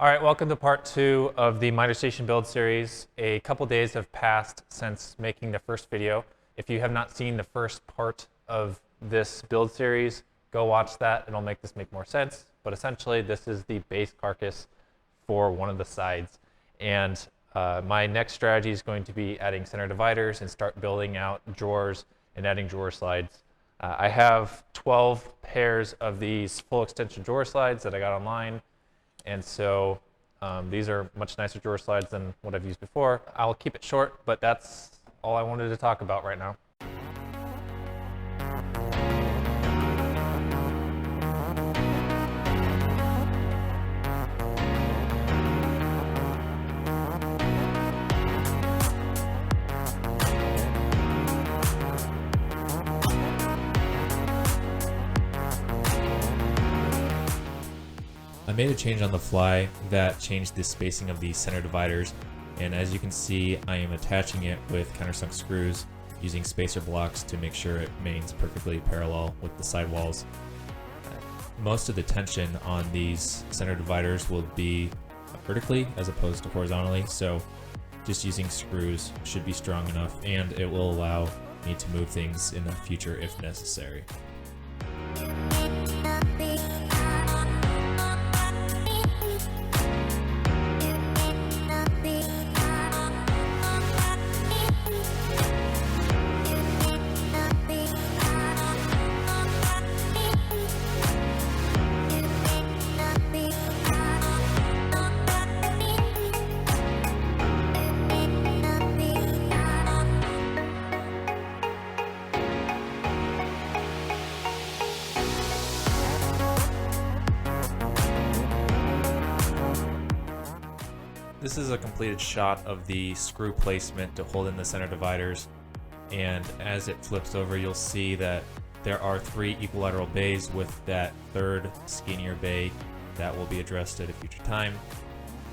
All right, welcome to part 2 of the miter station build series. A couple days have passed since making the first video. If you have not seen the first part of this build series, go watch that. It'll make this make more sense. But essentially, this is the base carcass for one of the sides. And my next strategy is going to be adding center dividers and start building out drawers and adding drawer slides. I have 12 pairs of these full extension drawer slides that I got online. And so these are much nicer drawer slides than what I've used before. I'll keep it short, but that's all I wanted to talk about right now. I made a change on the fly that changed the spacing of the center dividers, and as you can see, I am attaching it with countersunk screws using spacer blocks to make sure it remains perfectly parallel with the sidewalls. Most of the tension on these center dividers will be vertically as opposed to horizontally, so just using screws should be strong enough, and it will allow me to move things in the future if necessary. This is a completed shot of the screw placement to hold in the center dividers, and as it flips over you'll see that there are 3 equilateral bays with that third skinnier bay that will be addressed at a future time.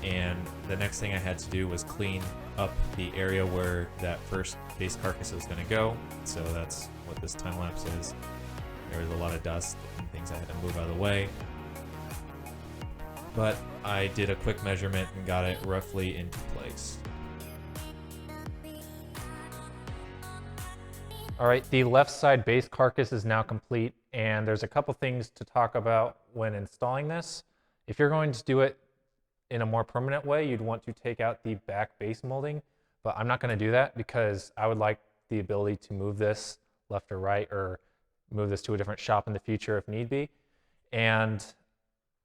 And the next thing I had to do was clean up the area where that first base carcass is going to go, so that's what this time lapse is. There was a lot of dust and things I had to move out of the way. But I did a quick measurement and got it roughly into place. All right, the left side base carcass is now complete, and there's a couple things to talk about when installing this. If you're going to do it in a more permanent way, you'd want to take out the back base molding, but I'm not going to do that because I would like the ability to move this left or right, or move this to a different shop in the future if need be. And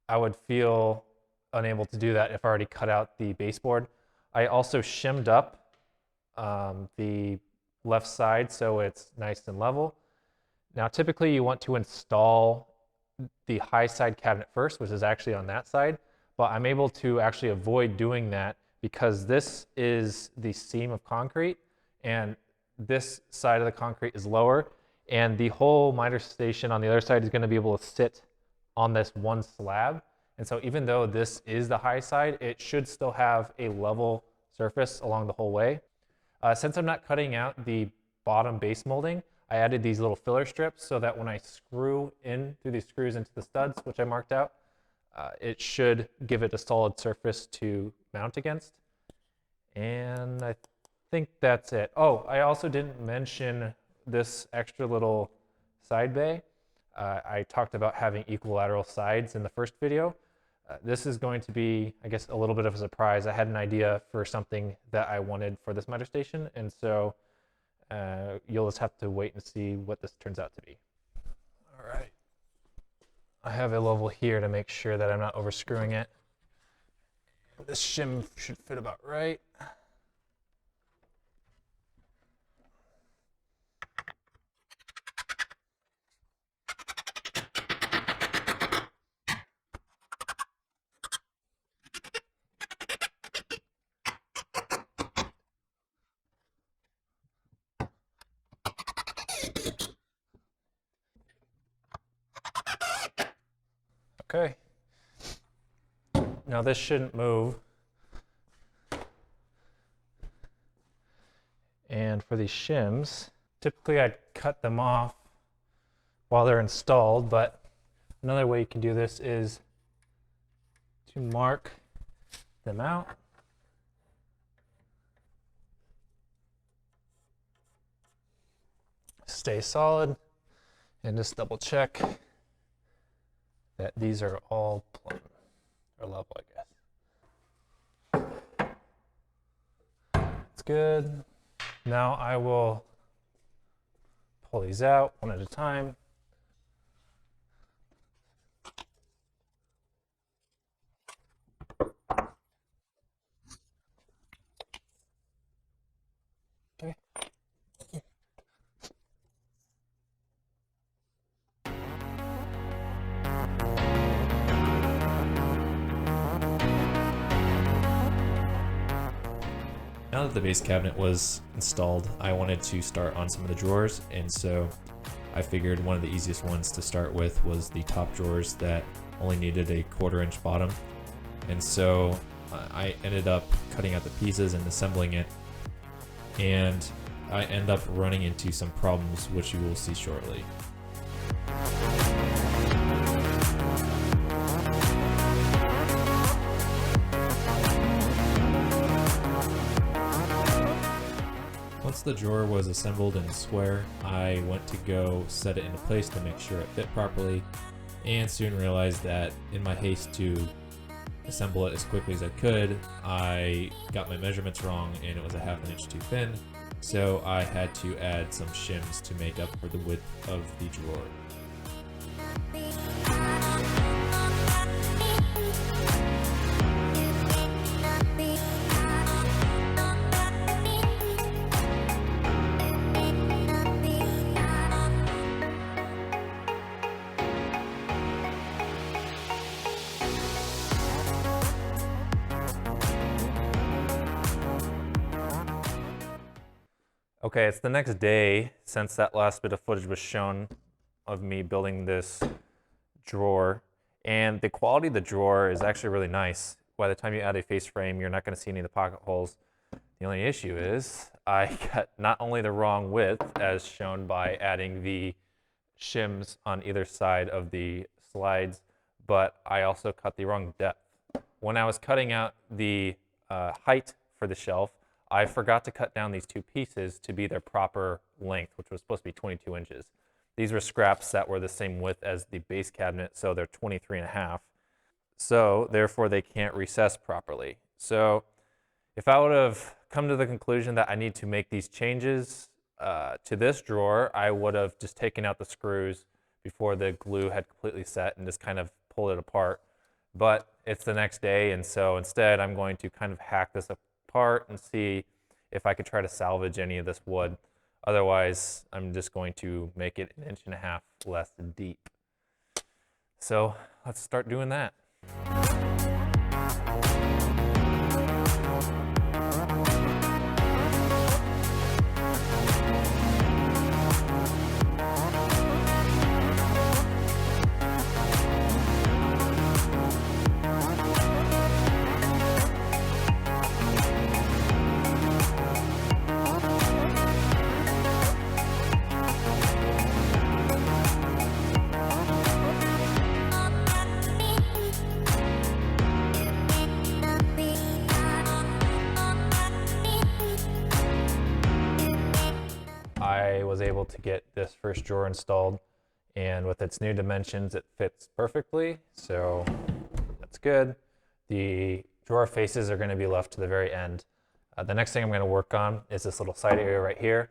I would feel unable to do that if I already cut out the baseboard. I also shimmed up the left side so it's nice and level. Now typically you want to install the high side cabinet first, which is actually on that side, but I'm able to actually avoid doing that because this is the seam of concrete and this side of the concrete is lower, and the whole miter station on the other side is going to be able to sit on this one slab. And so even though this is the high side, it should still have a level surface along the whole way. Since I'm not cutting out the bottom base molding, I added these little filler strips so that when I screw in through these screws into the studs, which I marked out, it should give it a solid surface to mount against. And I think that's it. Oh, I also didn't mention this extra little side bay. I talked about having equilateral sides in the first video. This is going to be, I guess, a little bit of a surprise. I had an idea for something that I wanted for this miter station, and so you'll just have to wait and see what this turns out to be. All right. I have a level here to make sure that I'm not overscrewing it. This shim should fit about right. Okay. Now this shouldn't move. And for these shims, typically I'd cut them off while they're installed, but another way you can do this is to mark them out. Stay solid, and just double check that these are all plumb or level, I guess. It's good. Now I will pull these out one at a time. Okay. Now that the base cabinet was installed, I wanted to start on some of the drawers, and so I figured one of the easiest ones to start with was the top drawers that only needed a 1/4 inch bottom. And so I ended up cutting out the pieces and assembling it, and I end up running into some problems which you will see shortly. Once the drawer was assembled and square, I went to go set it into place to make sure it fit properly, and soon realized that in my haste to assemble it as quickly as I could, I got my measurements wrong and it was a 1/2 inch too thin, so I had to add some shims to make up for the width of the drawer. Okay, it's the next day since that last bit of footage was shown of me building this drawer, and the quality of the drawer is actually really nice. By the time you add a face frame, you're not going to see any of the pocket holes. The only issue is I got not only the wrong width, as shown by adding the shims on either side of the slides, but I also cut the wrong depth. When I was cutting out the height for the shelf, I forgot to cut down these two pieces to be their proper length, which was supposed to be 22 inches. These were scraps that were the same width as the base cabinet, so they're 23.5. So therefore they can't recess properly. So if I would have come to the conclusion that I need to make these changes to this drawer, I would have just taken out the screws before the glue had completely set and just kind of pulled it apart. But it's the next day, and so instead I'm going to kind of hack this apart and see if I could try to salvage any of this wood. Otherwise, I'm just going to make it 1.5 inches less deep. So let's start doing that. I was able to get this first drawer installed, and with its new dimensions it fits perfectly, so that's good. The drawer faces are going to be left to the very end. The next thing I'm going to work on is this little side area right here.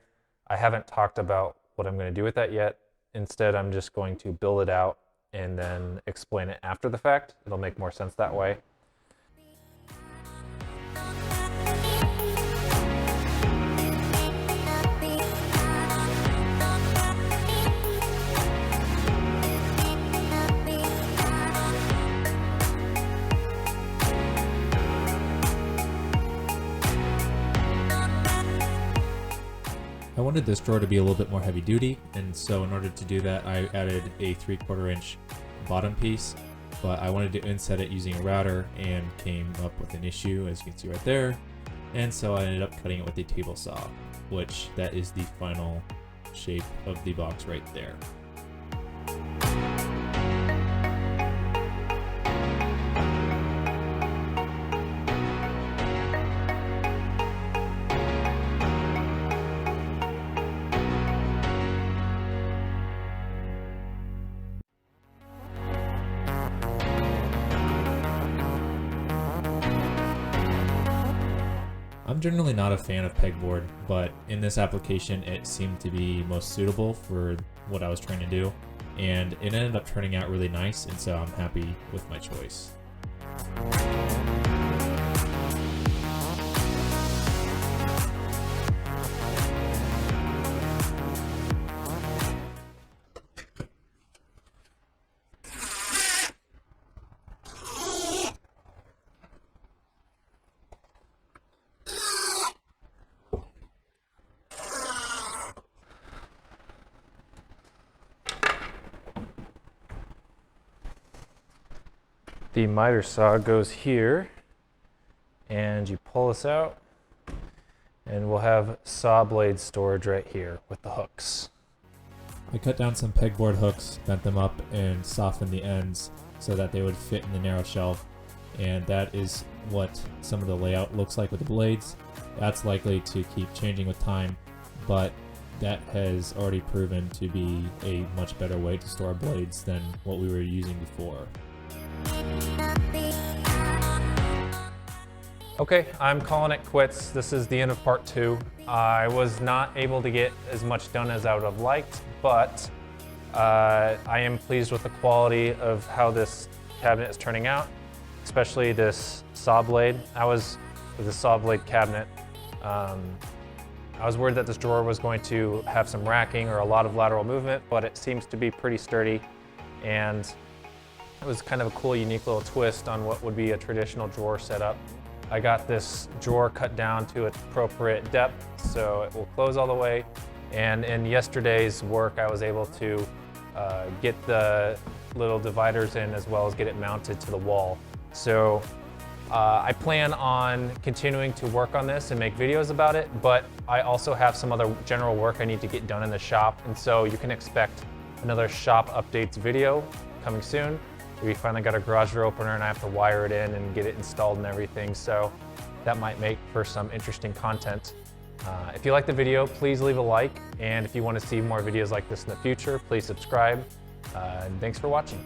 I haven't talked about what I'm going to do with that yet. Instead, I'm just going to build it out and then explain it after the fact. It'll make more sense that way. I wanted this drawer to be a little bit more heavy duty, and so in order to do that, I added a 3/4 inch bottom piece, but I wanted to inset it using a router and came up with an issue, as you can see right there, and so I ended up cutting it with a table saw, which that is the final shape of the box right there. I'm generally not a fan of pegboard, but in this application it seemed to be most suitable for what I was trying to do, and it ended up turning out really nice, and so I'm happy with my choice. The miter saw goes here, and you pull this out, and we'll have saw blade storage right here with the hooks. I cut down some pegboard hooks, bent them up, and softened the ends so that they would fit in the narrow shelf, and that is what some of the layout looks like with the blades. That's likely to keep changing with time, but that has already proven to be a much better way to store blades than what we were using before. Okay, I'm calling it quits. This is the end of part 2. I was not able to get as much done as I would have liked, but I am pleased with the quality of how this cabinet is turning out, especially this saw blade. With the saw blade cabinet, I was worried that this drawer was going to have some racking or a lot of lateral movement, but it seems to be pretty sturdy, and it was kind of a cool, unique little twist on what would be a traditional drawer setup. I got this drawer cut down to its appropriate depth, so it will close all the way. And in yesterday's work, I was able to get the little dividers in as well as get it mounted to the wall. So I plan on continuing to work on this and make videos about it, but I also have some other general work I need to get done in the shop, and so you can expect another shop updates video coming soon. We finally got a garage door opener and I have to wire it in and get it installed and everything, so that might make for some interesting content. If you like the video, please leave a like, and if you want to see more videos like this in the future, please subscribe. And thanks for watching.